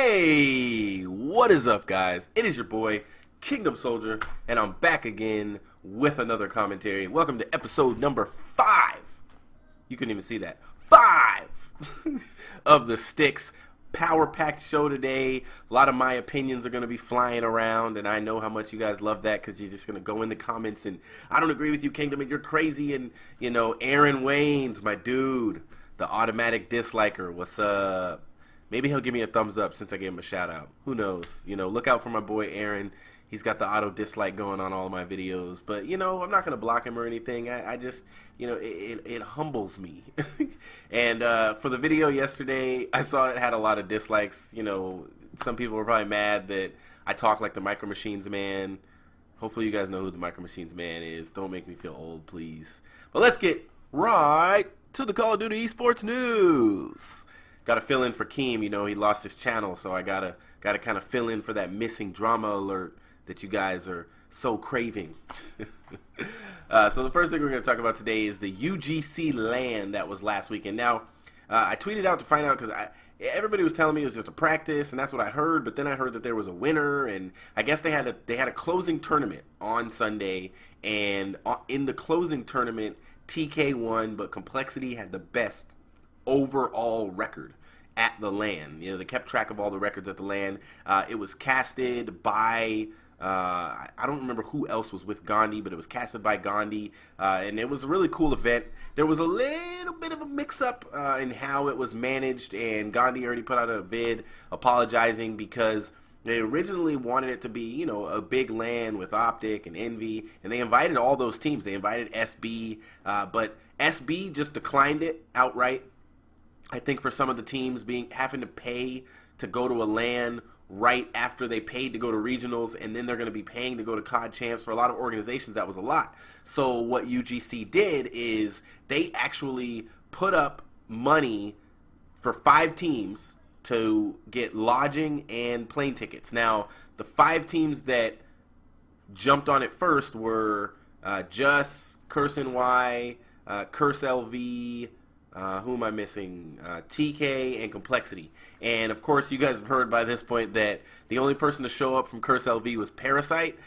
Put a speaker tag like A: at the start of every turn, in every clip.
A: Hey, what is up, guys? It is your boy, Kingdom Soldier, and I'm back again with another commentary. Welcome to episode number 5. You couldn't even see that. 5 of the STiKS power-packed show today. A lot of my opinions are going to be flying around, and I know how much you guys love that because you're just going to go in the comments and, I don't agree with you, Kingdom, and you're crazy, and, you know, Aaron Waynes, my dude, the automatic disliker, what's up? Maybe he'll give me a thumbs up since I gave him a shout out. Who knows? You know, look out for my boy Aaron. He's got the auto dislike going on all of my videos. But, you know, I'm not going to block him or anything. I just, you know, it humbles me. And for the video yesterday, I saw it had a lot of dislikes. You know, some people were probably mad that I talk like the Micro Machines man. Hopefully you guys know who the Micro Machines man is. Don't make me feel old, please. But let's get right to the Call of Duty Esports news. Got to fill in for Keem, you know, he lost his channel, so I gotta kind of fill in for that missing drama alert that you guys are so craving. So the first thing we're going to talk about today is the UGC LAN that was last weekend. Now, I tweeted out to find out because everybody was telling me it was just a practice, and that's what I heard. But then I heard that there was a winner, and I guess they had a closing tournament on Sunday, and in the closing tournament, TK won, but Complexity had the best overall record at the LAN. You know, they kept track of all the records at the LAN. It was casted by I don't remember who else was with Gandhi, but it was casted by Gandhi, and it was a really cool event. There was a little bit of a mix-up in how it was managed, and Gandhi already put out a vid apologizing because they originally wanted it to be, you know, a big LAN with OpTic and Envy, and they invited all those teams. They invited SB, but SB just declined it outright. I think for some of the teams having to pay to go to a LAN right after they paid to go to regionals, and then they're going to be paying to go to COD Champs, for a lot of organizations that was a lot. So what UGC did is they actually put up money for 5 teams to get lodging and plane tickets. Now, the 5 teams that jumped on it first were Just, Curse NY, Curse LV, who am I missing? TK and Complexity. And of course, you guys have heard by this point that the only person to show up from Curse LV was Parasite.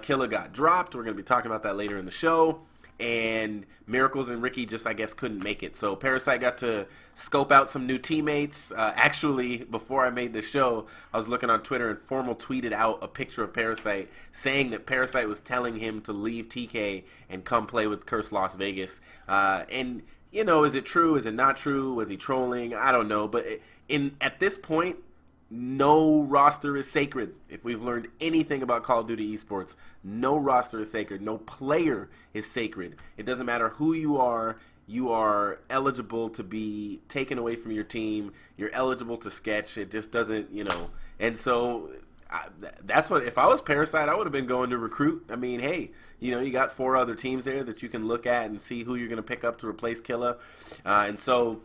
A: Killa got dropped. We're going to be talking about that later in the show. And Miracles and Ricky just, I guess, couldn't make it. So Parasite got to scope out some new teammates. Actually, before I made the show, I was looking on Twitter, and Formal tweeted out a picture of Parasite saying that Parasite was telling him to leave TK and come play with Curse Las Vegas. And you know, is it true? Is it not true? Was he trolling? I don't know. But at this point, no roster is sacred. If we've learned anything about Call of Duty Esports, no roster is sacred. No player is sacred. It doesn't matter who you are. You are eligible to be taken away from your team. You're eligible to sketch. It just doesn't, you know. And so that's what, if I was Parasite, I would have been going to recruit. I mean, hey, you know, you got 4 other teams there that you can look at and see who you're going to pick up to replace Killa. And so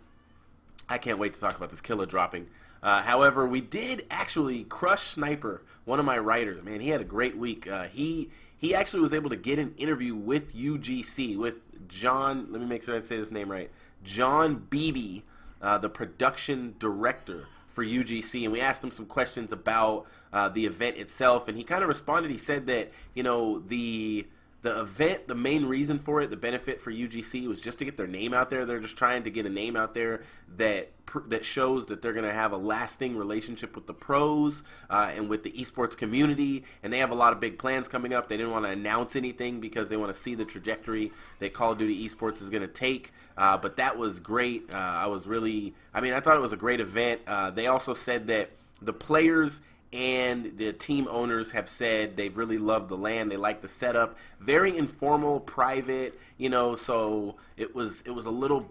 A: I can't wait to talk about this Killa dropping. However, we did actually crush Sniper, one of my writers. Man, he had a great week. He actually was able to get an interview with UGC, with John, let me make sure I say his name right, John Beebe, the production director for UGC, and we asked him some questions about the event itself, and he kind of responded. He said that, you know, the event, the main reason for it, the benefit for UGC, was just to get their name out there. They're just trying to get a name out there that shows that they're going to have a lasting relationship with the pros and with the esports community, and they have a lot of big plans coming up. They didn't want to announce anything because they want to see the trajectory that Call of Duty Esports is going to take, but that was great. I thought it was a great event. They also said that the players and the team owners have said they've really loved the LAN. They like the setup, very informal, private, you know. So it was a little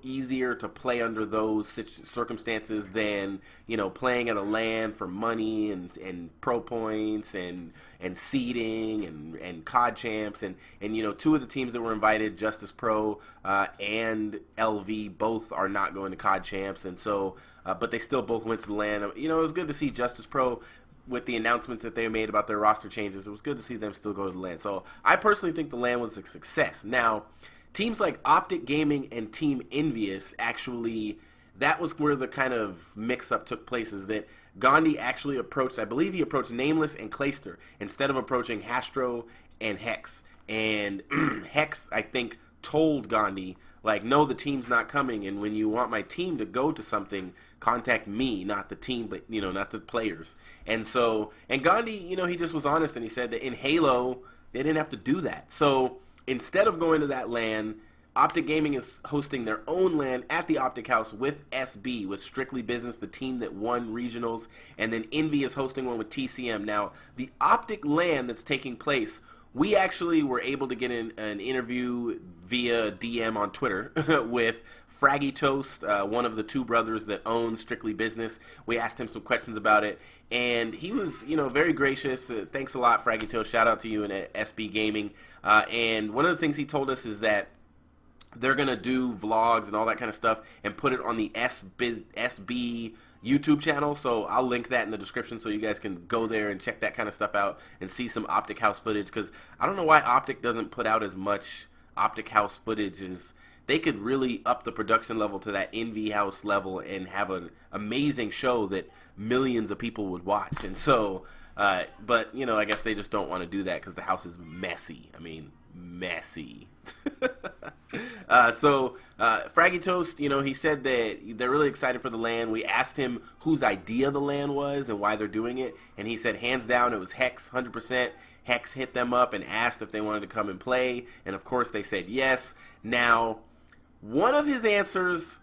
A: easier to play under those circumstances than, you know, playing at a LAN for money and pro points and seeding and COD Champs and you know, 2 of the teams that were invited, Justice Pro and LV, both are not going to COD Champs, and so but they still both went to the LAN. You know, it was good to see Justice Pro with the announcements that they made about their roster changes. It was good to see them still go to the LAN. So I personally think the LAN was a success. Now, teams like OpTic Gaming and Team EnVyUs actually that was where the kind of mix-up took place, is that Gandhi actually approached, I believe he approached Nameless and Clayster instead of approaching Hastro and Hex. And Hex, I think, told Gandhi, like, no, the team's not coming, and when you want my team to go to something, contact me, not the team, but, you know, not the players. And so, and Gandhi, you know, he just was honest, and he said that in Halo, they didn't have to do that. So instead of going to that LAN, OpTic Gaming is hosting their own LAN at the OpTic House with SB, with Strictly Business, the team that won regionals, and then Envy is hosting one with TCM. Now, the OpTic LAN that's taking place, we actually were able to get an interview via DM on Twitter with Fraggy Toast, one of the two brothers that own Strictly Business. We asked him some questions about it, and he was, you know, very gracious. Thanks a lot, Fraggy Toast. Shout out to you and SB Gaming. And one of the things he told us is that they're going to do vlogs and all that kind of stuff and put it on the SB YouTube channel, so I'll link that in the description so you guys can go there and check that kind of stuff out and see some OpTic House footage, because I don't know why OpTic doesn't put out as much OpTic House footage. As they could really up the production level to that Envy House level and have an amazing show that millions of people would watch. And so, but, you know, I guess they just don't want to do that because the house is messy. I mean, messy. Fraggy Toast, you know, he said that they're really excited for the LAN. We asked him whose idea the LAN was and why they're doing it, and he said hands down it was Hex, 100%. Hex hit them up and asked if they wanted to come and play, and of course they said yes. Now, one of his answers,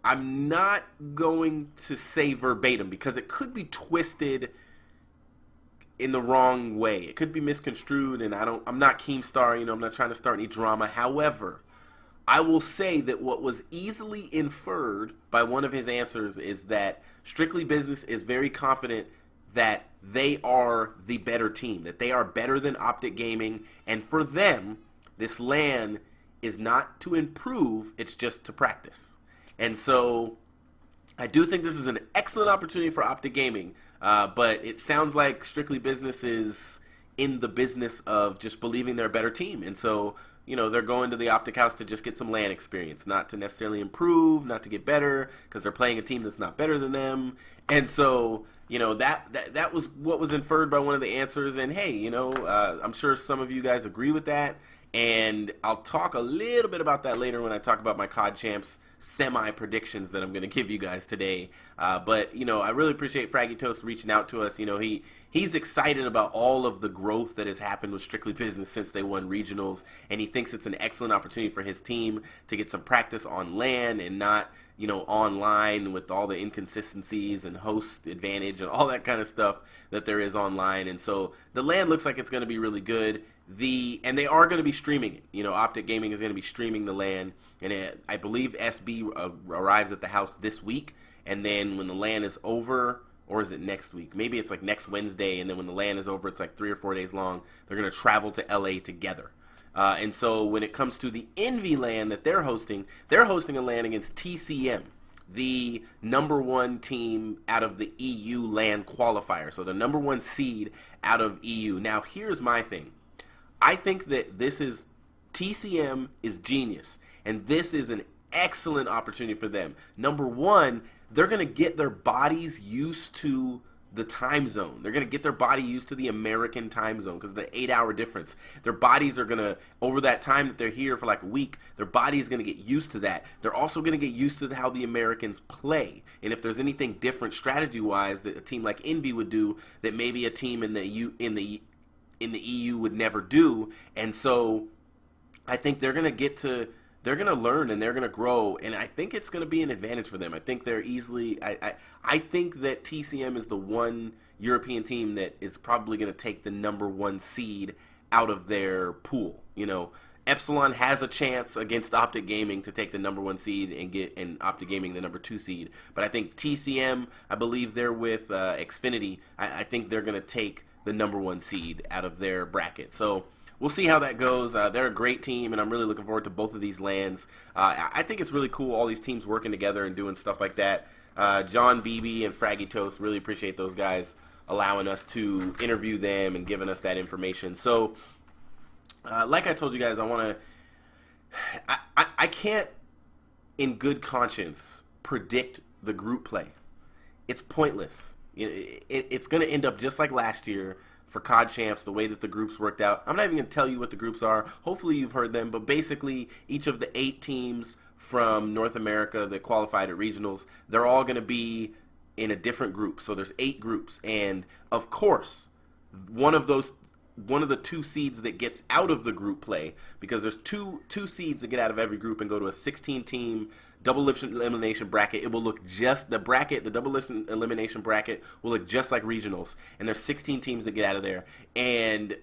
A: I'm not going to say verbatim because it could be twisted in the wrong way. It could be misconstrued, and I'm not Keemstar, you know, I'm not trying to start any drama. However, I will say that what was easily inferred by one of his answers is that Strictly Business is very confident that they are the better team, that they are better than OpTic Gaming, and for them, this LAN is not to improve, it's just to practice. And so I do think this is an excellent opportunity for OpTic Gaming, but it sounds like Strictly Business is in the business of just believing they're a better team. And so, you know, they're going to the OpTic House to just get some LAN experience, not to necessarily improve, not to get better, because they're playing a team that's not better than them. And so, you know, that was what was inferred by one of the answers. And hey, you know, I'm sure some of you guys agree with that. And I'll talk a little bit about that later when I talk about my COD Champs semi-predictions that I'm going to give you guys today. But, you know, I really appreciate Fraggy Toast reaching out to us. You know, he's excited about all of the growth that has happened with Strictly Business since they won regionals, and he thinks it's an excellent opportunity for his team to get some practice on LAN and not, you know, online with all the inconsistencies and host advantage and all that kind of stuff that there is online. And so the LAN looks like it's going to be really good. And they are going to be streaming it. You know, OpTic Gaming is going to be streaming the LAN, and I believe SB arrives at the house this week, and then when the LAN is over, or is it next week? Maybe it's like next Wednesday, and then when the LAN is over, it's like 3 or 4 days long. They're going to travel to LA together. And so when it comes to the Envy LAN that they're hosting a LAN against TCM, the #1 team out of the EU LAN qualifier. So the #1 seed out of EU. Now, here's my thing. I think that TCM is genius, and this is an excellent opportunity for them. #1, they're going to get their bodies used to the time zone. They're going to get their body used to the American time zone because of the 8-hour difference. Their bodies are going to, over that time that they're here for like a week, their body is going to get used to that. They're also going to get used to how the Americans play. And if there's anything different strategy-wise that a team like Envy would do that maybe a team in the EU would never do. And so I think they're going to learn and they're going to grow, and I think it's going to be an advantage for them. I think they're easily I think that TCM is the one European team that is probably going to take the #1 seed out of their pool. You know, Epsilon has a chance against OpTic Gaming to take the #1 seed and OpTic Gaming the #2 seed. But I think TCM, I believe they're with Xfinity. I think they're going to take the #1 seed out of their bracket. So we'll see how that goes. They're a great team, and I'm really looking forward to both of these LANs. I think it's really cool, all these teams working together and doing stuff like that. John Beebe and Fraggy Toast, really appreciate those guys allowing us to interview them and giving us that information. So, like I told you guys, I can't in good conscience predict the group play. It's pointless. It's going to end up just like last year for COD Champs, the way that the groups worked out. I'm not even going to tell you what the groups are. Hopefully you've heard them, but basically each of the 8 teams from North America that qualified at regionals, they're all going to be in a different group. So there's 8 groups, and of course, one of the 2 seeds that gets out of the group play, because there's two seeds that get out of every group and go to a 16-team double elimination bracket. It will look just, the double elimination bracket will look just like regionals, and there's 16 teams that get out of there, and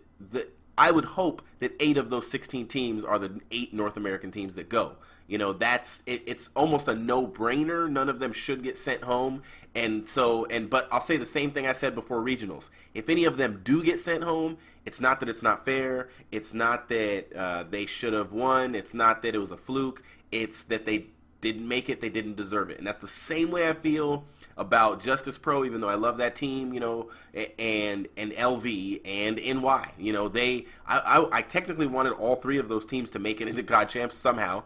A: I would hope that 8 of those 16 teams are the 8 North American teams that go. You know, that's it's almost a no-brainer. None of them should get sent home, but I'll say the same thing I said before regionals. If any of them do get sent home, it's not that it's not fair. It's not that they should have won. It's not that it was a fluke. It's that they didn't make it, they didn't deserve it. And that's the same way I feel about Justice Pro, even though I love that team, you know, and LV and NY. You know, I technically wanted all 3 of those teams to make it into COD Champs somehow,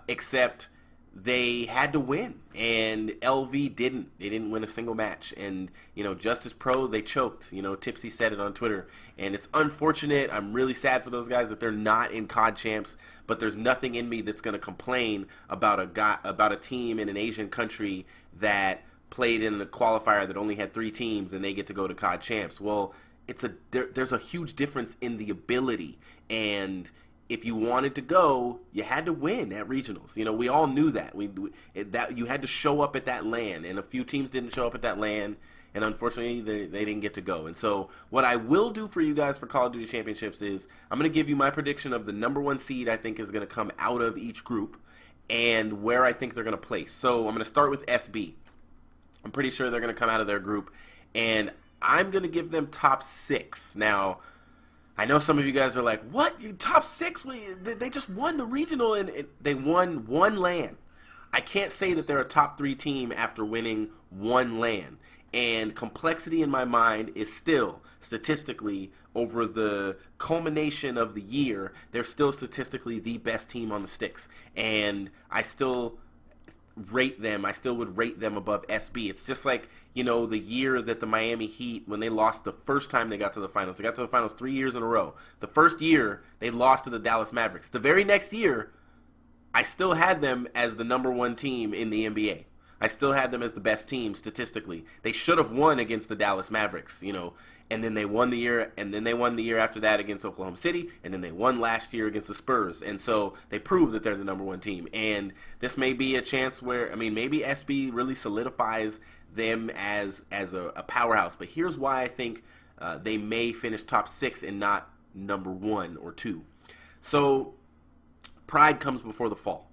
A: except they had to win, and LV didn't. They didn't win a single match. And, you know, Justice Pro, they choked. You know, Tipsy said it on Twitter, and it's unfortunate. I'm really sad for those guys that they're not in COD Champs, but there's nothing in me that's going to complain about a team in an Asian country that played in a qualifier that only had 3 teams and they get to go to COD Champs. Well, there's a huge difference in the ability, and if you wanted to go, you had to win at regionals. You know, we all knew that. That you had to show up at that LAN, and a few teams didn't show up at that LAN, and unfortunately, they didn't get to go. And so what I will do for you guys for Call of Duty Championships is I'm going to give you my prediction of the #1 seed I think is going to come out of each group and where I think they're going to place. So I'm going to start with SB. I'm pretty sure they're going to come out of their group, and I'm going to give them top 6. Now, I know some of you guys are like, what? You top 6? They just won the regional, and they won 1 LAN. I can't say that they're a top 3 team after winning 1 LAN. And complexity in my mind is still, statistically, over the culmination of the year, they're still statistically the best team on the STiKS. And I still rate them. I still would rate them above SB. It's just like, you know, the year that the Miami Heat, when they lost the first time they got to the finals. They got to the finals 3 years in a row. The first year, they lost to the Dallas Mavericks. The very next year, I still had them as the #1 team in the NBA. I still had them as the best team statistically. They should have won against the Dallas Mavericks, you know, and then they won the year, and then they won the year after that against Oklahoma City, and then they won last year against the Spurs. And so they proved that they're the #1 team. And this may be a chance where, I mean, maybe SB really solidifies them as a powerhouse. But here's why I think they may finish top 6 and not #1 or 2. So pride comes before the fall.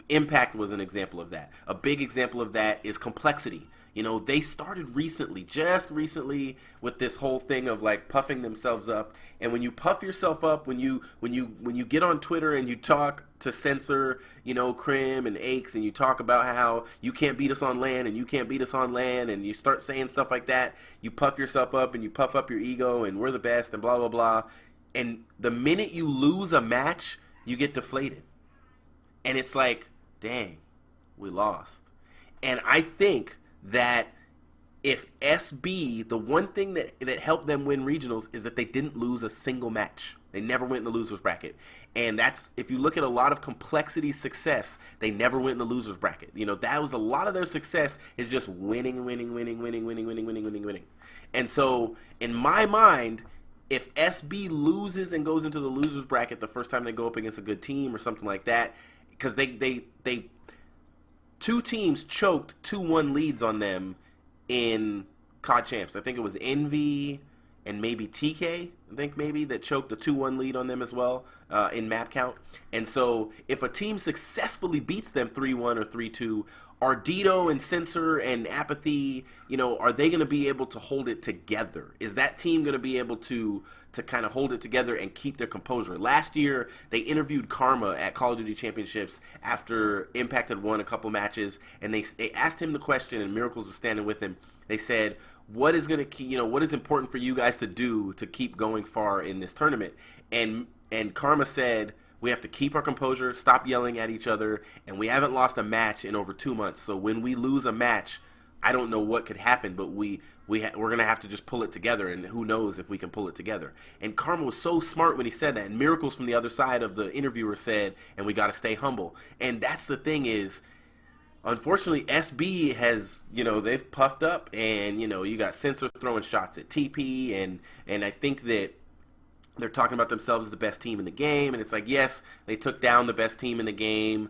A: Impact was an example of that. A big example of that is complexity. You know, they started recently, just recently, with this whole thing of like puffing themselves up. And when you puff yourself up, when you get on Twitter and you talk to censor, you know, Crim and Aches, and you talk about how you can't beat us on LAN and you can't beat us on LAN, and you start saying stuff like that, you puff yourself up and you puff up your ego and we're the best and blah blah blah. And the minute you lose a match, you get deflated. And it's like, dang, we lost. And I think that if SB, the one thing that helped them win regionals is that they didn't lose a single match. They never went in the losers bracket. And that's, if you look at a lot of complexity success, they never went in the losers bracket. You know, that was a lot of their success is just winning. And so, in my mind, if SB loses and goes into the losers bracket the first time they go up against a good team or something like that, because they 2 teams choked 2-1 leads on them in COD Champs. I think it was Envy and maybe TK, I think maybe, that choked the 2-1 lead on them as well in map count. And so if a team successfully beats them 3-1 or 3-2, are Dito and Censor and Apathy, you know, are they going to be able to hold it together? Is that team going to be able to kind of hold it together and keep their composure? Last year, they interviewed Karma at Call of Duty Championships after Impact had won a couple matches, and they asked him the question, and Miracles was standing with him. They said, what is going to, you know, what is important for you guys to do to keep going far in this tournament? And Karma said, we have to keep our composure, stop yelling at each other, and we haven't lost a match in over 2 months. So when we lose a match, I don't know what could happen, but we're gonna have to just pull it together, and who knows if we can pull it together. And Karma was so smart when he said that. And Miracles from the other side of the interviewer said, and we got to stay humble. And that's the thing is, unfortunately, SB has, they've puffed up, and you got Sensor throwing shots at TP, and I think that they're talking about themselves as the best team in the game, and it's like, yes, they took down the best team in the game,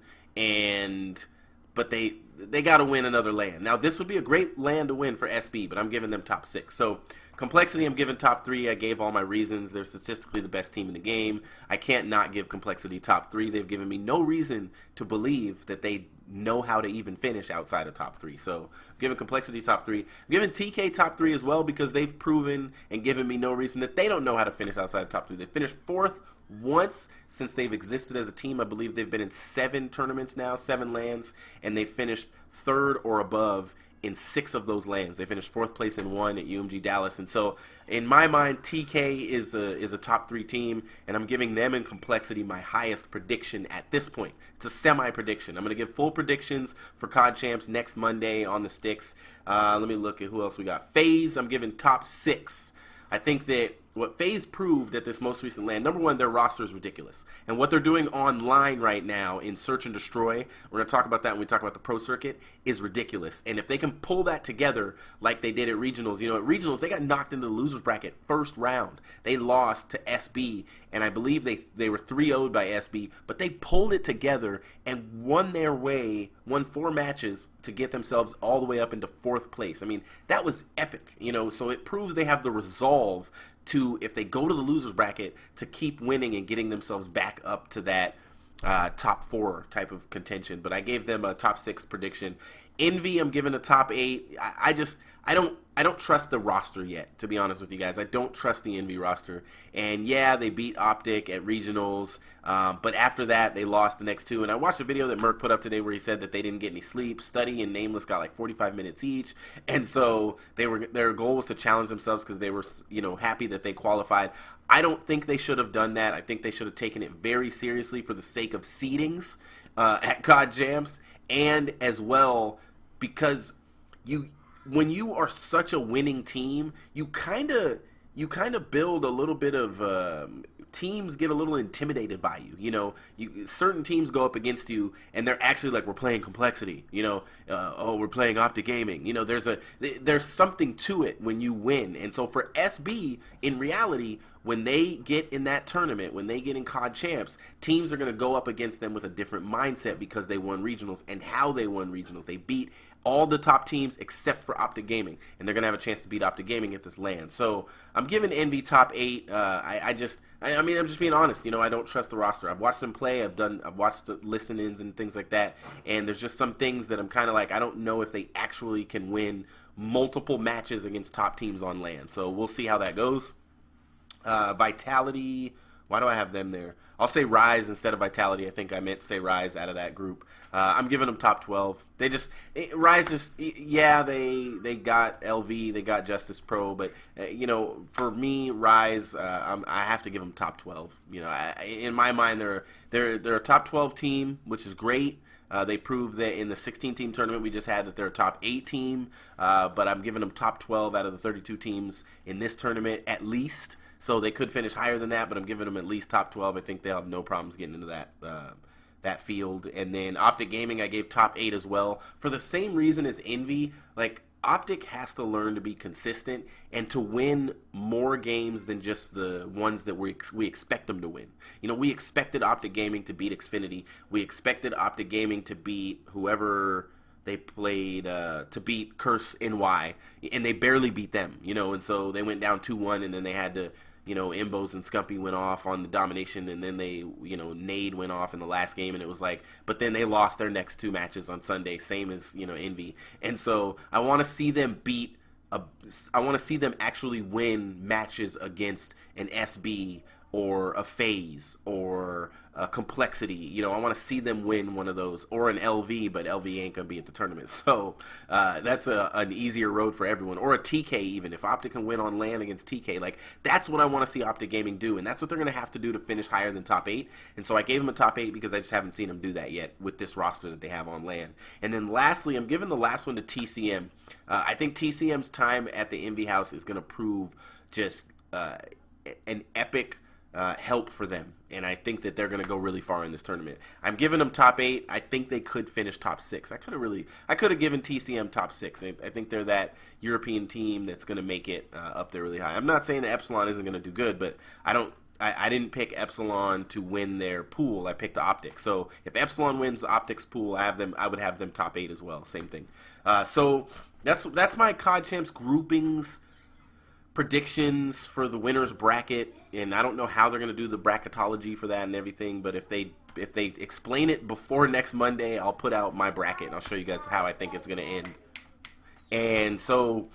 A: but they got to win another LAN. Now, this would be a great LAN to win for SB, but I'm giving them top 6. So, Complexity, I'm giving top 3. I gave all my reasons. They're statistically the best team in the game. I can't not give Complexity top 3. They've given me no reason to believe that they know how to even finish outside of top 3. So, I'm giving Complexity top 3. I'm giving TK top 3 as well, because they've proven and given me no reason that they don't know how to finish outside of top 3. They finished 4th once since they've existed as a team. I believe they've been in 7 tournaments now, 7 LANs, and they finished 3rd or above in 6 of those LANs. They finished 4th place in 1 at UMG Dallas. And so, in my mind, TK is a top 3 team, and I'm giving them in Complexity my highest prediction at this point. It's a semi-prediction. I'm going to give full predictions for COD Champs next Monday on the STiKS. Let me look at who else we got. FaZe, I'm giving top 6. I think that what FaZe proved at this most recent LAN, number one, their roster is ridiculous. And what they're doing online right now in Search and Destroy, we're going to talk about that when we talk about the pro circuit, is ridiculous. And if they can pull that together like they did at Regionals, at Regionals, they got knocked into the loser's bracket first round. They lost to SB, and I believe they were 3-0'd by SB, but they pulled it together and won 4 matches to get themselves all the way up into 4th place. I mean, that was epic, so it proves they have the resolve to, if they go to the loser's bracket, to keep winning and getting themselves back up to that top 4 type of contention. But I gave them a top 6 prediction. Envy, I'm giving a top 8. I don't trust the roster yet, to be honest with you guys. I don't trust the Envy roster. And yeah, they beat OpTic at regionals, but after that, they lost the next 2. And I watched a video that Merc put up today where he said that they didn't get any sleep. Study and Nameless got like 45 minutes each, and so their goal was to challenge themselves because they were, happy that they qualified. I don't think they should have done that. I think they should have taken it very seriously for the sake of seedings at COD Champs, and as well because when you are such a winning team, you kind of build a little bit of teams get a little intimidated by you. Certain teams go up against you and they're actually like, we're playing Complexity. Oh, we're playing OpTic Gaming. There's something to it when you win. And so for SB, in reality, when they get in that tournament, when they get in COD Champs, teams are going to go up against them with a different mindset because they won regionals. And how they won regionals, they beat all the top teams except for OpTic Gaming, and they're going to have a chance to beat OpTic Gaming at this LAN. So I'm giving Envy top 8. I'm just being honest. I don't trust the roster. I've watched them play. I've watched the listen-ins and things like that, and there's just some things that I'm kind of like, I don't know if they actually can win multiple matches against top teams on LAN. So we'll see how that goes. Vitality, why do I have them there? I'll say Rise instead of Vitality. I think I meant to say Rise out of that group. I'm giving them top 12. Rise they got LV, they got Justice Pro, but for me, Rise, I have to give them top 12. In my mind, they're a top 12 team, which is great. They proved that in the 16-team tournament we just had that they're a top 8 team, but I'm giving them top 12 out of the 32 teams in this tournament at least. So they could finish higher than that, but I'm giving them at least top 12. I think they'll have no problems getting into that field. And then OpTic Gaming, I gave top 8 as well. For the same reason as Envy, like, OpTic has to learn to be consistent and to win more games than just the ones that we expect them to win. We expected OpTic Gaming to beat Xfinity. We expected OpTic Gaming to beat whoever they played, to beat Curse NY, and they barely beat them, and so they went down 2-1, and then they had to, Imbos and Scumpy went off on the domination, and then they, Nade went off in the last game, and it was like, but then they lost their next 2 matches on Sunday, same as, Envy. And so I want to see them I want to see them actually win matches against an SB or a FaZe or a Complexity. You know, I want to see them win one of those, or an LV, but LV ain't gonna be at the tournament. So that's an easier road for everyone. Or a TK even. If OpTic can win on LAN against TK, like that's what I want to see OpTic Gaming do, and that's what they're gonna have to do to finish higher than top 8. And so I gave them a top 8 because I just haven't seen them do that yet with this roster that they have on LAN. And then lastly, I'm giving the last one to TCM. I think TCM's time at the Envy House is gonna prove just an epic help for them, and I think that they're going to go really far in this tournament. I'm giving them top 8. I think they could finish top 6. I could have given TCM top 6. I think they're that European team that's going to make it up there really high. I'm not saying that Epsilon isn't going to do good, but I didn't pick Epsilon to win their pool. I picked the OpTic. So if Epsilon wins the OpTic's pool, I would have them top 8 as well. Same thing. So that's my COD Champs groupings, predictions for the winners bracket, and I don't know how they're going to do the bracketology for that and everything, but if they explain it before next Monday, I'll put out my bracket and I'll show you guys how I think it's going to end. And so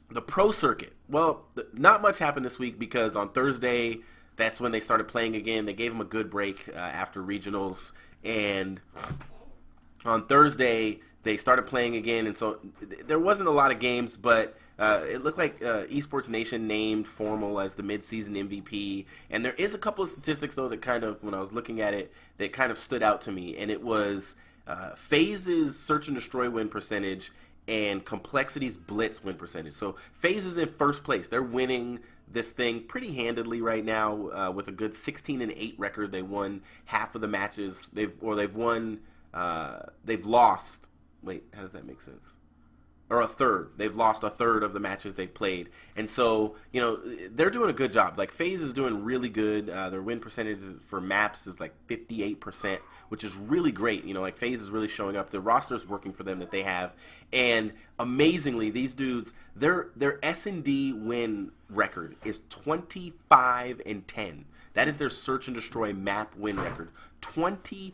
A: the pro circuit, well, not much happened this week because on Thursday that's when they started playing again. They gave them a good break after regionals, and on Thursday they started playing again, and so there wasn't a lot of games, but it looked like Esports Nation named Formal as the midseason MVP, and there is a couple of statistics though that kind of, when I was looking at it, that kind of stood out to me, and it was FaZe's search and destroy win percentage and Complexity's blitz win percentage. So FaZe is in first place. They're winning this thing pretty handedly right now with a good 16-8 record. They won half of the matches. They've lost. Wait, how does that make sense? Or a third. They've lost a third of the matches they've played. And so, you know, they're doing a good job. Like, FaZe is doing really good. Their win percentage for maps is like 58%, which is really great. You know, like, FaZe is really showing up. The roster's working for them that they have. And amazingly, these dudes, their S&D win record is 25-10. That is their search and destroy map win record. 25-10.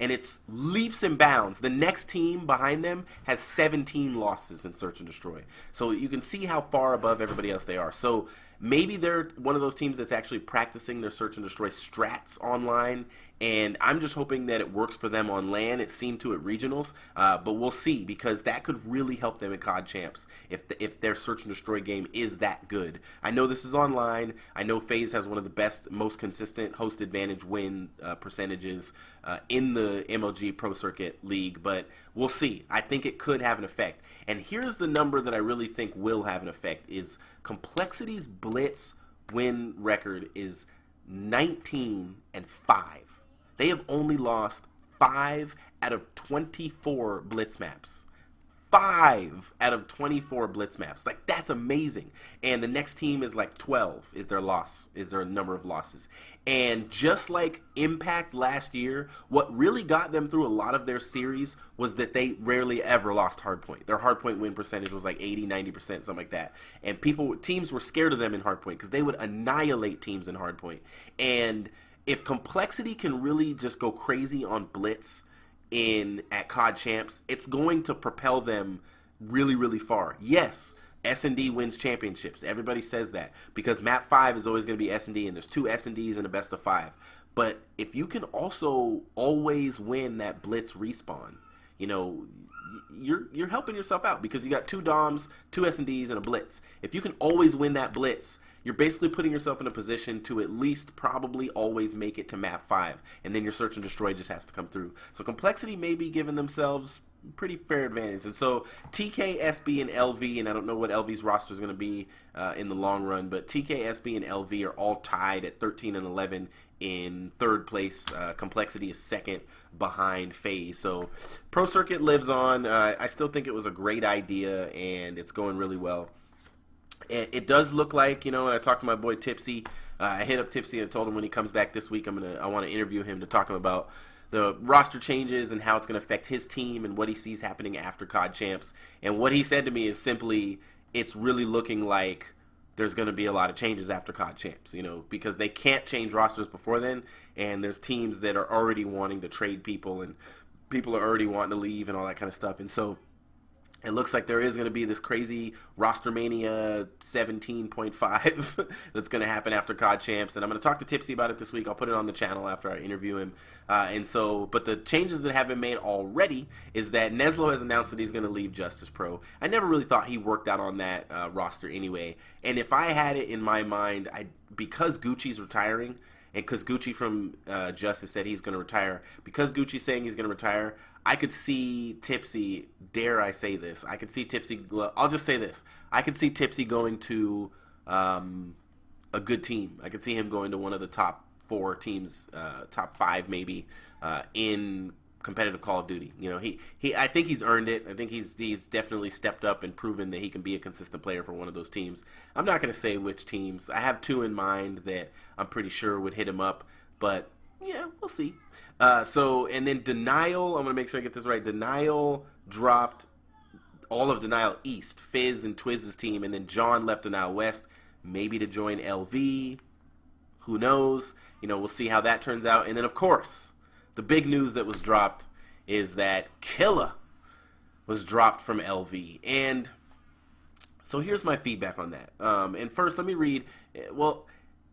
A: And it's leaps and bounds. The next team behind them has 17 losses in search and destroy. So you can see how far above everybody else they are. So maybe they're one of those teams that's actually practicing their search and destroy strats online, and I'm just hoping that it works for them on LAN. It seemed to at regionals, but we'll see, because that could really help them at COD Champs if their search and destroy game is that good. I know this is online. I know FaZe has one of the best, most consistent host advantage win percentages in the MLG Pro Circuit League, but we'll see. I think it could have an effect. And here's the number that I really think will have an effect is Complexity's blitz win record is 19-5. They have only lost 5 out of 24 blitz maps. 5 out of 24 blitz maps. Like, that's amazing. And the next team is like 12 is their loss, is their number of losses. And just like Impact last year, what really got them through a lot of their series was that they rarely ever lost hardpoint. Their hardpoint win percentage was like 80-90%, something like that. And teams were scared of them in hardpoint because they would annihilate teams in hardpoint. And if Complexity can really just go crazy on blitz at COD Champs, it's going to propel them really, really far. Yes, S&D wins championships. Everybody says that because map 5 is always going to be S&D, and there's 2 S&Ds in a best of 5. But if you can also always win that blitz respawn, you know, you're helping yourself out because you got 2 DOMs, 2 S&Ds, and a blitz. If you can always win that blitz, you're basically putting yourself in a position to at least probably always make it to map 5, and then your search and destroy just has to come through. So Complexity may be giving themselves pretty fair advantage. And so TK, SB, and LV, and I don't know what LV's roster is going to be in the long run, but TK, SB, and LV are all tied at 13-11 in third place. Complexity is second behind FaZe. So Pro Circuit lives on. I still think it was a great idea, and it's going really well. It does look like, you know, I talked to my boy Tipsy. I hit up Tipsy and told him when he comes back this week, I want to interview him to talk to him about the roster changes and how it's going to affect his team and what he sees happening after COD Champs. And what he said to me is simply, it's really looking like there's going to be a lot of changes after COD Champs, you know, because they can't change rosters before then, and there's teams that are already wanting to trade people, and people are already wanting to leave and all that kind of stuff. And so It looks like there is going to be this crazy roster mania 17.5 that's going to happen after COD Champs, and I'm going to talk to Tipsy about it this week. I'll put it on the channel after I interview him. But the changes that have been made already is that Neslo has announced that he's going to leave Justice Pro. I never really thought he worked out on that roster anyway, and if I had it in my mind, because Gucci's retiring, and because Gucci from Justice said he's going to retire, because Gucci's saying he's going to retire, I could see Tipsy, dare I say this, I could see Tipsy, I'll just say this, I could see Tipsy going to a good team. I could see him going to one of the top 4 teams, top 5 maybe, in competitive Call of Duty. You know, I think he's earned it. I think he's definitely stepped up and proven that he can be a consistent player for one of those teams. I'm not going to say which teams. I have 2 in mind that I'm pretty sure would hit him up, but yeah, we'll see. And then Denial, I'm going to make sure I get this right. Denial dropped all of Denial East, Fizz and Twizz's team, and then John left Denial West, maybe to join LV. Who knows? You know, we'll see how that turns out. And then, of course, the big news that was dropped is that Killa was dropped from LV. And so here's my feedback on that. And first, let me read, well,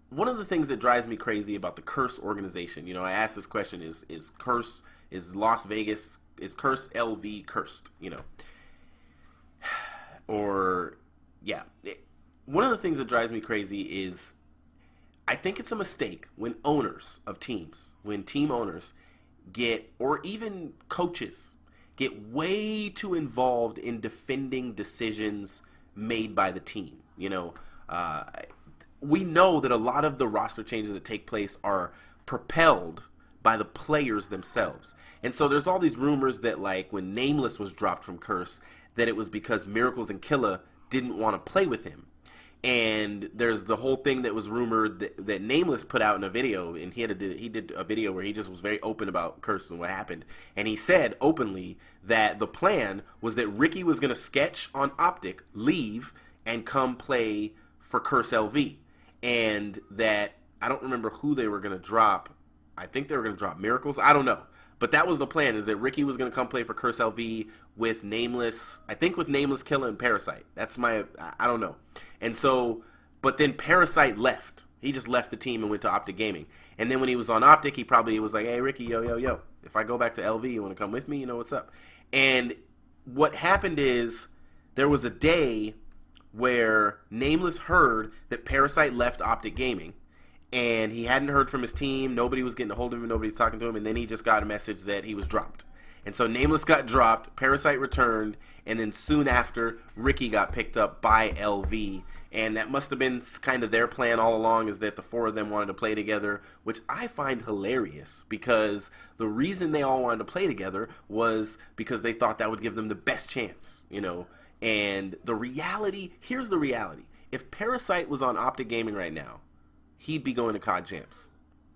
A: one of the things that drives me crazy about the Curse organization, you know, I asked this question, is Curse, is Las Vegas, is Curse LV cursed, you know? Or, yeah. One of the things that drives me crazy is I think it's a mistake when owners of teams, when team owners get, or even coaches, get way too involved in defending decisions made by the team, you know? We know that a lot of the roster changes that take place are propelled by the players themselves. And so there's all these rumors that, like, when Nameless was dropped from Curse, that it was because Miracles and Killa didn't want to play with him. And there's the whole thing that was rumored that Nameless put out in a video, and he did a video where he just was very open about Curse and what happened. And he said openly that the plan was that Ricky was going to sketch on OpTic, leave, and come play for Curse LV. And that, I don't remember who they were going to drop. I think they were going to drop Miracles. I don't know. But that was the plan, is that Ricky was going to come play for Curse LV with Nameless, I think with Nameless, Killa, and Parasite. That's I don't know. And so, but then Parasite left. He just left the team and went to OpTic Gaming. And then when he was on OpTic, he probably was like, hey, Ricky, yo. If I go back to LV, you want to come with me? You know what's up? And what happened is there was a day where Nameless heard that Parasite left OpTic Gaming, and he hadn't heard from his team. Nobody was getting a hold of him. Nobody's talking to him. And then he just got a message that he was dropped. And so Nameless got dropped, Parasite returned, and then soon after, Ricky got picked up by LV. And that must have been kind of their plan all along, is that the 4 of them wanted to play together, which I find hilarious, because the reason they all wanted to play together was because they thought that would give them the best chance, you know. And the reality, here's the reality. If Parasite was on OpTic Gaming right now, he'd be going to COD Champs.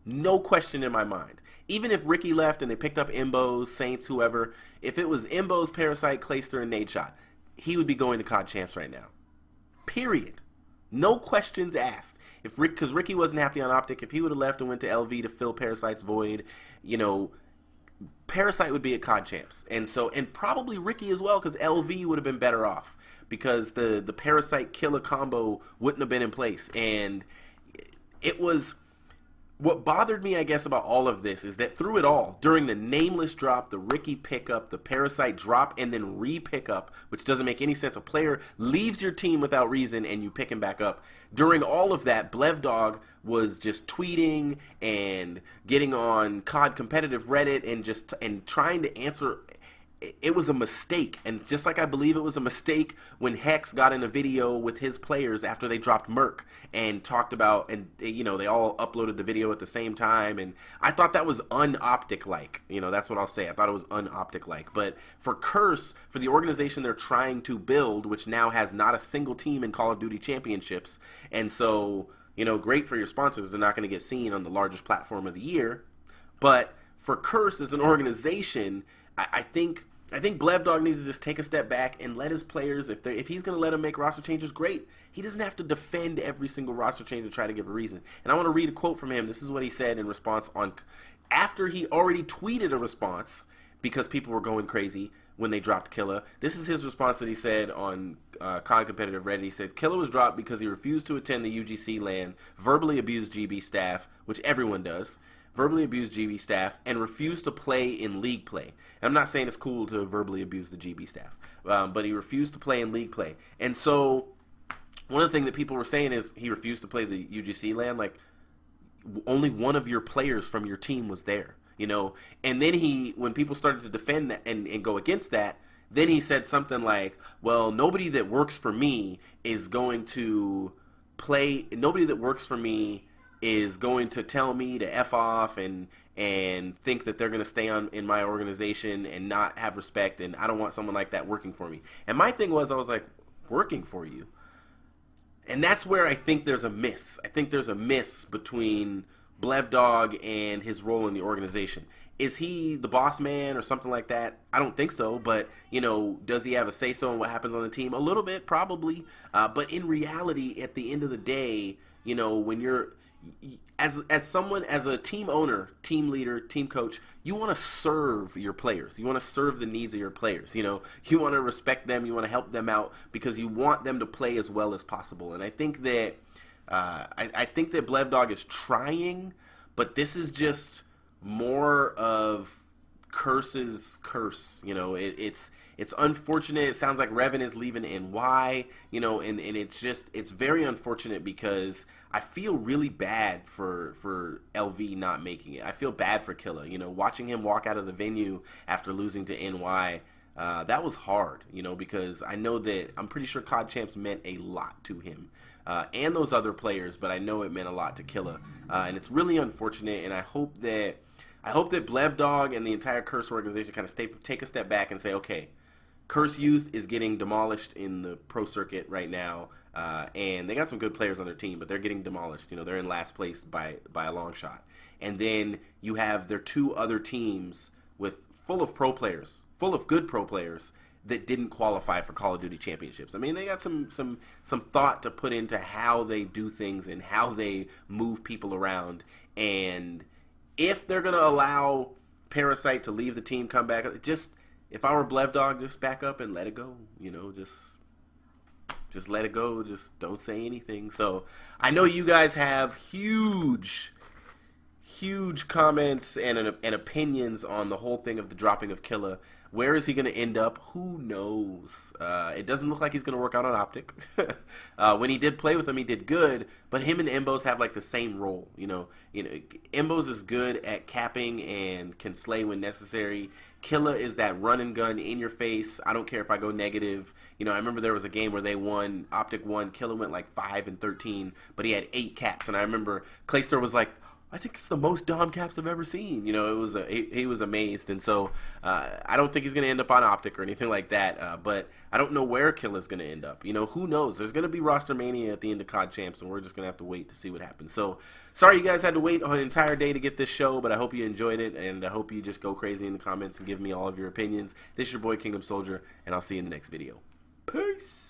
A: No question in my mind. Even if Ricky left and they picked up Imbo's, Saints, whoever, if it was Imbo's, Parasite, Clayster, and Nadeshot, he would be going to COD Champs right now. Period. No questions asked. Because Ricky wasn't happy on OpTic, if he would have left and went to LV to fill Parasite's void, you know, Parasite would be at COD Champs. And probably Ricky as well, because LV would have been better off, because the Parasite Killa combo wouldn't have been in place. And it was, what bothered me, I guess, about all of this is that through it all, during the Nameless drop, the Ricky pickup, the Parasite drop, and then re-pick up, which doesn't make any sense. A player leaves your team without reason and you pick him back up. During all of that, Blevdog was just tweeting and getting on COD competitive Reddit and trying to answer. It was a mistake, and just like I believe it was a mistake when Hex got in a video with his players after they dropped Merc and talked about, and you know, they all uploaded the video at the same time, and I thought that was un-OpTic-like. You know, that's what I'll say. I thought it was un-OpTic-like. But for Curse, for the organization they're trying to build, which now has not a single team in Call of Duty Championships, and so, you know, great for your sponsors. They're not going to get seen on the largest platform of the year, but for Curse as an organization, I think Blevdog needs to just take a step back and let his players, if he's going to let them make roster changes, great. He doesn't have to defend every single roster change and try to give a reason. And I want to read a quote from him. This is what he said in response after he already tweeted a response, because people were going crazy when they dropped Killa. This is his response that he said on COD Competitive Reddit. He said, Killa was dropped because he refused to attend the UGC LAN, verbally abused GB staff, which everyone does, verbally abused GB staff, and refused to play in league play. And I'm not saying it's cool to verbally abuse the GB staff, but he refused to play in league play. And so one of the things that people were saying is he refused to play the UGC LAN. Like, only one of your players from your team was there, you know. And then when people started to defend that and go against that, then he said something like, well, nobody that works for me is going to play, nobody that works for me is going to tell me to F off and think that they're going to stay on in my organization and not have respect, and I don't want someone like that working for me. And my thing was, I was like, working for you? And that's where I think there's a miss. I think there's a miss between Blevdog and his role in the organization. Is he the boss man or something like that? I don't think so, but, you know, does he have a say-so in what happens on the team? A little bit, probably. But in reality, at the end of the day, you know, when you're, as someone, as a team owner, team leader, team coach, you want to serve your players. You want to serve the needs of your players. You know, you want to respect them. You want to help them out because you want them to play as well as possible. And I think that I think that Blevdog is trying, but this is just more of Curse's curse. You know, it's unfortunate. It sounds like Revan is leaving NY, you know, and it's very unfortunate because I feel really bad for LV not making it. I feel bad for Killa, you know, watching him walk out of the venue after losing to NY. That was hard, you know, because I know that I'm pretty sure COD Champs meant a lot to him and those other players, but I know it meant a lot to Killa, and it's really unfortunate. And I hope that Blevdog and the entire Curse organization kind of take a step back and say, okay, Curse Youth is getting demolished in the pro circuit right now, and they got some good players on their team, but they're getting demolished. You know, they're in last place by a long shot. And then you have their two other teams full of good pro players that didn't qualify for Call of Duty championships. I mean, they got some thought to put into how they do things and how they move people around. And if they're gonna allow Parasite to leave the team, come back, if I were Blevdog, just back up and let it go. You know, just let it go. Just don't say anything. So I know you guys have huge comments and opinions on the whole thing of the dropping of Killa. Where is he going to end up? Who knows? It doesn't look like he's going to work out on OpTic. When he did play with him, he did good, but him and EnVyUs have like the same role. You know, EnVyUs is good at capping and can slay when necessary. Killa is that run and gun in your face. I don't care if I go negative. You know, I remember there was a game where they won, OpTic won, Killa went like 5-13, but he had 8 caps, and I remember Clayster was like, I think it's the most Dom caps I've ever seen. You know, he was amazed. And so I don't think he's going to end up on OpTic or anything like that. But I don't know where Killa's going to end up. You know, who knows? There's going to be roster mania at the end of COD Champs, and we're just going to have to wait to see what happens. So sorry you guys had to wait an entire day to get this show, but I hope you enjoyed it, and I hope you just go crazy in the comments and give me all of your opinions. This is your boy Kingdom Soldier, and I'll see you in the next video. Peace!